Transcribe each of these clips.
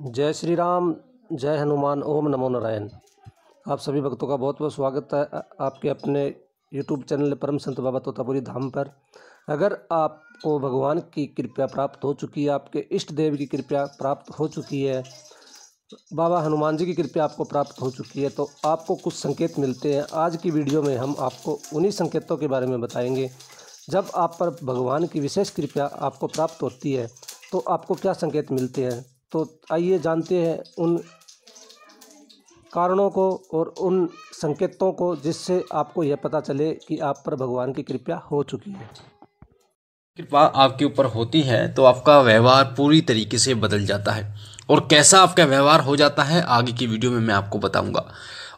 जय श्री राम, जय हनुमान, ओम नमो नारायण। आप सभी भक्तों का बहुत बहुत स्वागत है आपके अपने यूट्यूब चैनल परम संत बाबा तोतापुरी धाम पर। अगर आपको भगवान की कृपा प्राप्त हो चुकी है, आपके इष्ट देव की कृपा प्राप्त हो चुकी है, बाबा हनुमान जी की कृपा आपको प्राप्त हो चुकी है, तो आपको कुछ संकेत मिलते हैं। आज की वीडियो में हम आपको उन्हीं संकेतों के बारे में बताएंगे। जब आप पर भगवान की विशेष कृपा आपको प्राप्त होती है तो आपको क्या संकेत मिलते हैं। तो आइए जानते हैं उन कारणों को और उन संकेतों को जिससे आपको यह पता चले कि आप पर भगवान की कृपा हो चुकी है। कृपा आपके ऊपर होती है तो आपका व्यवहार पूरी तरीके से बदल जाता है। और कैसा आपका व्यवहार हो जाता है आगे की वीडियो में मैं आपको बताऊंगा।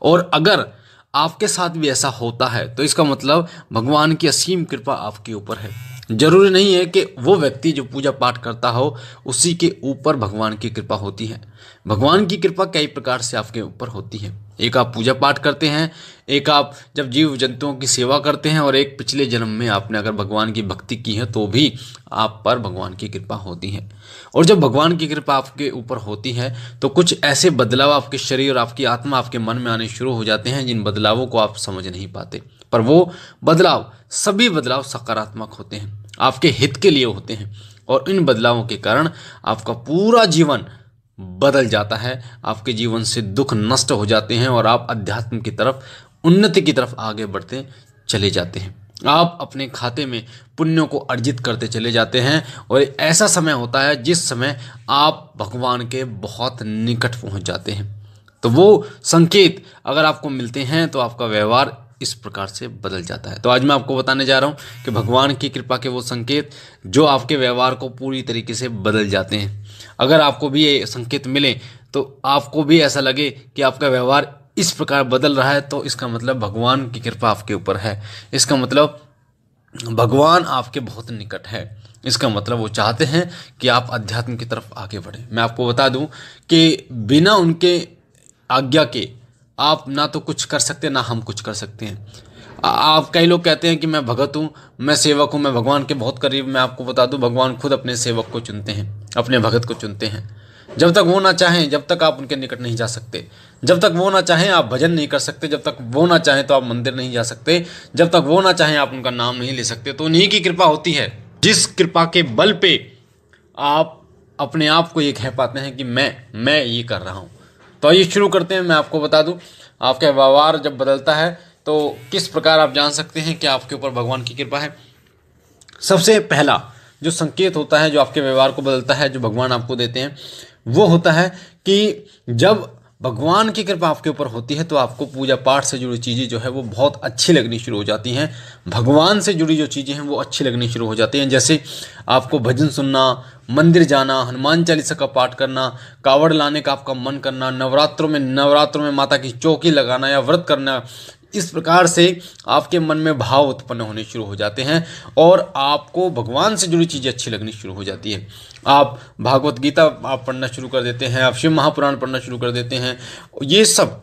और अगर आपके साथ भी ऐसा होता है तो इसका मतलब भगवान की असीम कृपा आपके ऊपर है। जरूरी नहीं है कि वो व्यक्ति जो पूजा पाठ करता हो उसी के ऊपर भगवान की कृपा होती है। भगवान की कृपा कई प्रकार से आपके ऊपर होती है। एक आप पूजा पाठ करते हैं, एक आप जब जीव जंतुओं की सेवा करते हैं, और एक पिछले जन्म में आपने अगर भगवान की भक्ति की है तो भी आप पर भगवान की कृपा होती है। और जब भगवान की कृपा आपके ऊपर होती है तो कुछ ऐसे बदलाव आपके शरीर और आपकी आत्मा, आपके मन में आने शुरू हो जाते हैं जिन बदलावों को आप समझ नहीं पाते। पर वो बदलाव, सभी बदलाव सकारात्मक होते हैं, आपके हित के लिए होते हैं। और इन बदलावों के कारण आपका पूरा जीवन बदल जाता है, आपके जीवन से दुख नष्ट हो जाते हैं और आप अध्यात्म की तरफ, उन्नति की तरफ आगे बढ़ते चले जाते हैं। आप अपने खाते में पुण्यों को अर्जित करते चले जाते हैं। और ऐसा समय होता है जिस समय आप भगवान के बहुत निकट पहुंच जाते हैं। तो वो संकेत अगर आपको मिलते हैं तो आपका व्यवहार इस प्रकार से बदल जाता है। तो आज मैं आपको बताने जा रहा हूं कि भगवान की कृपा के वो संकेत जो आपके व्यवहार को पूरी तरीके से बदल जाते हैं। अगर आपको भी ये संकेत मिले तो आपको भी ऐसा लगे कि आपका व्यवहार इस प्रकार बदल रहा है, तो इसका मतलब भगवान की कृपा आपके ऊपर है। इसका मतलब भगवान आपके बहुत निकट है। इसका मतलब वो चाहते हैं कि आप अध्यात्म की तरफ आगे बढ़ें। मैं आपको बता दूं कि बिना उनके आज्ञा के आप ना तो कुछ कर सकते, ना हम कुछ कर सकते हैं। आप, कई लोग कहते हैं कि मैं भगत हूँ, मैं सेवक हूँ, मैं भगवान के बहुत करीब। मैं आपको बता दूं भगवान खुद अपने सेवक को चुनते हैं, अपने भगत को चुनते हैं। जब तक वो ना चाहें, जब तक आप उनके निकट नहीं जा सकते। जब तक वो ना चाहें आप भजन नहीं कर सकते। जब तक वो ना चाहें तो आप मंदिर नहीं जा सकते। जब तक वो ना चाहें आप उनका नाम नहीं ले सकते। तो उन्हीं की कृपा होती है, जिस कृपा के बल पे आप अपने आप को ये कह पाते हैं कि मैं ये कर रहा हूँ। तो आइए शुरू करते हैं। मैं आपको बता दूं आपका व्यवहार जब बदलता है तो किस प्रकार आप जान सकते हैं कि आपके ऊपर भगवान की कृपा है। सबसे पहला जो संकेत होता है जो आपके व्यवहार को बदलता है, जो भगवान आपको देते हैं, वो होता है कि जब भगवान की कृपा आपके ऊपर होती है तो आपको पूजा पाठ से जुड़ी चीज़ें जो है वो बहुत अच्छी लगनी शुरू हो जाती हैं। भगवान से जुड़ी जो चीज़ें हैं वो अच्छी लगनी शुरू हो जाती हैं। जैसे आपको भजन सुनना, मंदिर जाना, हनुमान चालीसा का पाठ करना, कावड़ लाने का आपका मन करना, नवरात्रों में माता की चौकी लगाना या व्रत करना, इस प्रकार से आपके मन में भाव उत्पन्न होने शुरू हो जाते हैं और आपको भगवान से जुड़ी चीज़ें अच्छी लगनी शुरू हो जाती है। आप भागवत गीता आप पढ़ना शुरू कर देते हैं, आप शिव महापुराण पढ़ना शुरू कर देते हैं। ये सब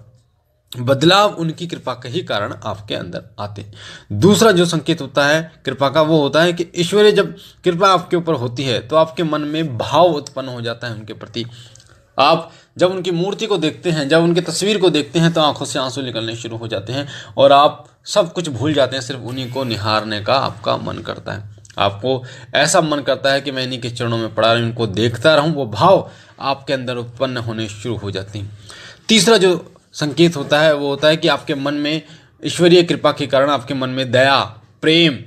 बदलाव उनकी कृपा के ही कारण आपके अंदर आते हैं। दूसरा जो संकेत होता है कृपा का, वो होता है कि ईश्वरीय जब कृपा आपके ऊपर होती है तो आपके मन में भाव उत्पन्न हो जाता है उनके प्रति। आप जब उनकी मूर्ति को देखते हैं, जब उनकी तस्वीर को देखते हैं तो आंखों से आंसू निकलने शुरू हो जाते हैं और आप सब कुछ भूल जाते हैं, सिर्फ उन्हीं को निहारने का आपका मन करता है। आपको ऐसा मन करता है कि मैं इन्हीं के चरणों में पड़ा रहूं, उनको देखता रहूं। वो भाव आपके अंदर उत्पन्न होने शुरू हो जाते हैं। तीसरा जो संकेत होता है वो होता है कि आपके मन में ईश्वरीय कृपा के कारण आपके मन में दया, प्रेम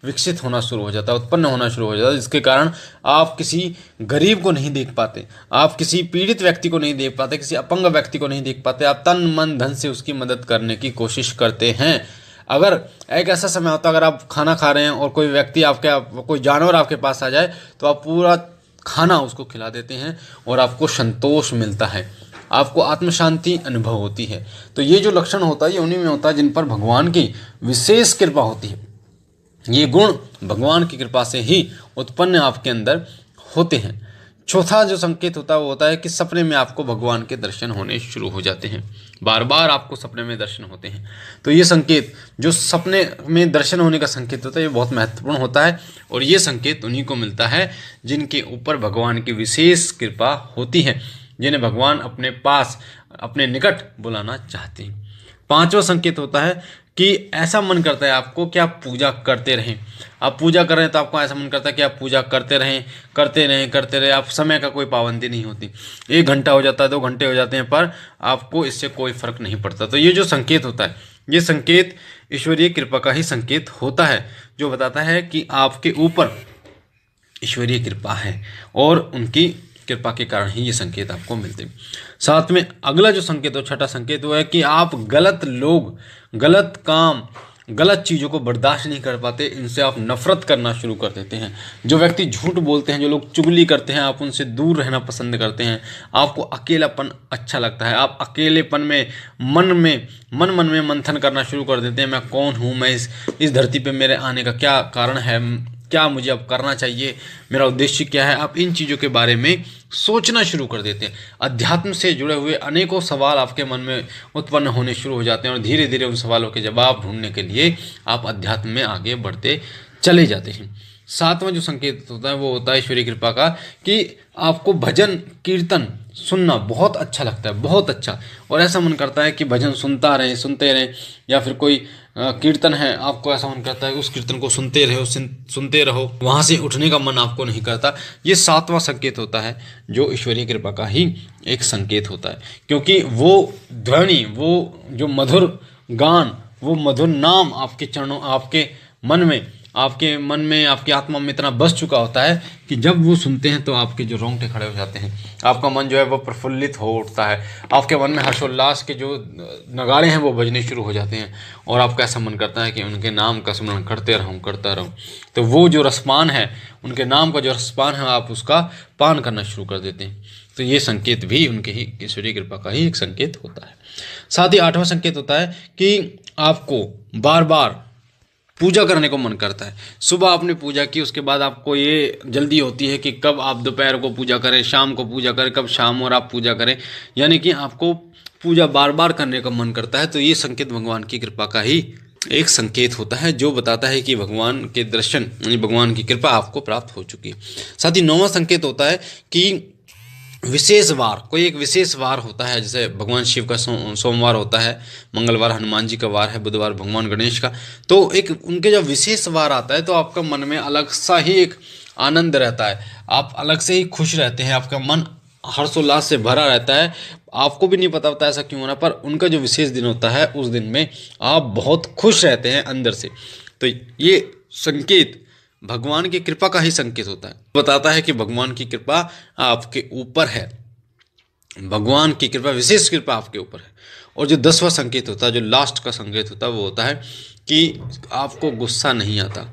विकसित होना शुरू हो जाता है, उत्पन्न होना शुरू हो जाता है, जिसके कारण आप किसी गरीब को नहीं देख पाते, आप किसी पीड़ित व्यक्ति को नहीं देख पाते, किसी अपंग व्यक्ति को नहीं देख पाते। आप तन मन धन से उसकी मदद करने की कोशिश करते हैं। अगर एक ऐसा समय होता है, अगर आप खाना खा रहे हैं और कोई व्यक्ति कोई जानवर आपके पास आ जाए तो आप पूरा खाना उसको खिला देते हैं और आपको संतोष मिलता है, आपको आत्म शांति अनुभव होती है। तो ये जो लक्षण होता है ये उन्हीं में होता है जिन पर भगवान की विशेष कृपा होती है। ये गुण भगवान की कृपा से ही उत्पन्न आपके अंदर होते हैं। चौथा जो संकेत होता है वो होता है कि सपने में आपको भगवान के दर्शन होने शुरू हो जाते हैं, बार बार आपको सपने में दर्शन होते हैं। तो ये संकेत, जो सपने में दर्शन होने का संकेत होता है, ये बहुत महत्वपूर्ण होता है और ये संकेत उन्हीं को मिलता है जिनके ऊपर भगवान की विशेष कृपा होती है, जिन्हें भगवान अपने पास, अपने निकट बुलाना चाहते हैं। पांचवा संकेत होता है कि ऐसा मन करता है आपको कि आप पूजा करते रहें। आप पूजा कर रहे हैं तो आपको ऐसा मन करता है कि आप पूजा करते रहें, करते रहें, करते रहें। आप समय का कोई पाबंदी नहीं होती, 1 घंटा हो जाता है, 2 घंटे हो जाते हैं, पर आपको इससे कोई फर्क नहीं पड़ता। तो ये जो संकेत होता है, ये संकेत ईश्वरीय कृपा का ही संकेत होता है, जो बताता है कि आपके ऊपर ईश्वरीय कृपा है और उनकी कृपा के कारण ही ये संकेत आपको मिलते हैं। साथ में अगला जो संकेत हो, छठा संकेत, वो है कि आप गलत लोग, गलत काम, गलत चीज़ों को बर्दाश्त नहीं कर पाते, इनसे आप नफरत करना शुरू कर देते हैं। जो व्यक्ति झूठ बोलते हैं, जो लोग चुगली करते हैं, आप उनसे दूर रहना पसंद करते हैं। आपको अकेलापन अच्छा लगता है। आप अकेलेपन में मन में मंथन करना शुरू कर देते हैं। मैं कौन हूँ, मैं इस धरती पे मेरे आने का क्या कारण है, क्या मुझे अब करना चाहिए, मेरा उद्देश्य क्या है। आप इन चीज़ों के बारे में सोचना शुरू कर देते हैं। अध्यात्म से जुड़े हुए अनेकों सवाल आपके मन में उत्पन्न होने शुरू हो जाते हैं और धीरे धीरे उन सवालों के जवाब ढूंढने के लिए आप अध्यात्म में आगे बढ़ते चले जाते हैं। सातवां जो संकेत होता है वो होता है ईश्वरीय कृपा का, कि आपको भजन कीर्तन सुनना बहुत अच्छा लगता है, बहुत अच्छा। और ऐसा मन करता है कि भजन सुनते रहें, या फिर कोई कीर्तन है, आपको ऐसा मन करता है उस कीर्तन को सुनते रहो, वहाँ से उठने का मन आपको नहीं करता। ये सातवां संकेत होता है जो ईश्वरीय कृपा का ही एक संकेत होता है, क्योंकि वो ध्वनि, वो जो मधुर गान, वो मधुर नाम आपके चरणों, आपके मन में, आपकी आत्मा में इतना बस चुका होता है कि जब वो सुनते हैं तो आपके जो रोंगटे खड़े हो जाते हैं, आपका मन जो है वो प्रफुल्लित हो उठता है। आपके मन में हर्षोल्लास के जो नगाड़े हैं वो बजने शुरू हो जाते हैं और आपका ऐसा मन करता है कि उनके नाम का स्मरण करता रहूं। तो वो जो रसपान है, उनके नाम का जो रसपान है, आप उसका पान करना शुरू कर देते हैं। तो ये संकेत भी उनके ही ईश्वरीय कृपा का ही एक संकेत होता है। साथ ही आठवां संकेत होता है कि आपको बार बार पूजा करने को मन करता है। सुबह आपने पूजा की, उसके बाद आपको ये जल्दी होती है कि कब आप दोपहर को पूजा करें, शाम को पूजा करें, कब शाम और आप पूजा करें, यानी कि आपको पूजा बार बार करने का मन करता है। तो ये संकेत भगवान की कृपा का ही एक संकेत होता है, जो बताता है कि भगवान के दर्शन, यानी भगवान की कृपा आपको प्राप्त हो चुकी है। साथ ही नौवां संकेत होता है कि विशेष वार, कोई एक विशेष वार होता है, जैसे भगवान शिव का सोमवार होता है, मंगलवार हनुमान जी का वार है, बुधवार भगवान गणेश का। तो एक उनके जब विशेष वार आता है तो आपका मन में अलग सा ही एक आनंद रहता है, आप अलग से ही खुश रहते हैं, आपका मन हर्षोल्लास से भरा रहता है। आपको भी नहीं पता होता ऐसा क्यों होना, पर उनका जो विशेष दिन होता है उस दिन में आप बहुत खुश रहते हैं अंदर से। तो ये संकेत भगवान की कृपा का ही संकेत होता है, बताता है कि भगवान की कृपा आपके ऊपर है, भगवान की कृपा, विशेष कृपा आपके ऊपर है। और जो 10वां संकेत होता है, जो लास्ट का संकेत होता है, वो होता है कि आपको गुस्सा नहीं आता,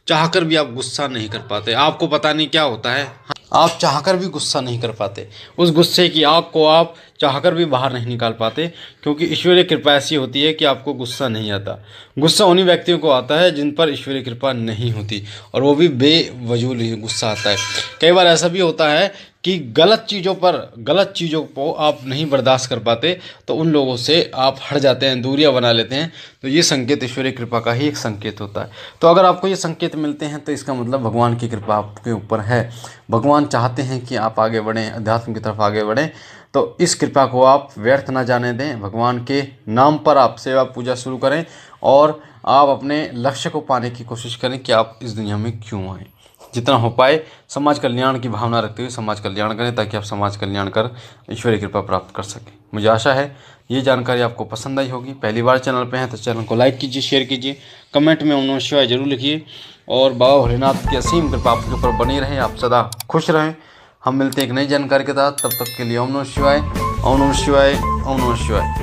चाहकर भी आप गुस्सा नहीं कर पाते। आपको पता नहीं क्या होता है, आप चाहकर भी गुस्सा नहीं कर पाते, उस गुस्से की आग को आप चाहकर भी बाहर नहीं निकाल पाते, क्योंकि ईश्वरीय कृपा ऐसी होती है कि आपको गुस्सा नहीं आता। गुस्सा उन्हीं व्यक्तियों को आता है जिन पर ईश्वरीय कृपा नहीं होती, और वो भी बेवजूल ही गुस्सा आता है। कई बार ऐसा भी होता है कि गलत चीज़ों को आप नहीं बर्दाश्त कर पाते, तो उन लोगों से आप हट जाते हैं, दूरियां बना लेते हैं। तो ये संकेत ईश्वरीय कृपा का ही एक संकेत होता है। तो अगर आपको ये संकेत मिलते हैं तो इसका मतलब भगवान की कृपा आपके ऊपर है। भगवान चाहते हैं कि आप आगे बढ़ें, अध्यात्म की तरफ आगे बढ़ें। तो इस कृपा को आप व्यर्थ ना जाने दें, भगवान के नाम पर आप सेवा पूजा शुरू करें और आप अपने लक्ष्य को पाने की कोशिश करें कि आप इस दुनिया में क्यों आए। जितना हो पाए समाज कल्याण की भावना रखते हुए समाज कल्याण करें, ताकि आप समाज कल्याण कर ईश्वरीय कृपा प्राप्त कर सकें। मुझे आशा है ये जानकारी आपको पसंद आई होगी। पहली बार चैनल पे हैं तो चैनल को लाइक कीजिए, शेयर कीजिए, कमेंट में ओम नमः शिवाय जरूर लिखिए, और बाबा भोलेनाथ की असीम कृपा आपके ऊपर बनी रहे, आप सदा खुश रहें। हम मिलते हैं एक नई जानकारी के साथ, तब तक के लिए ओम नमः शिवाय, ओम नमः शिवाय, ओम नमः शिवाय।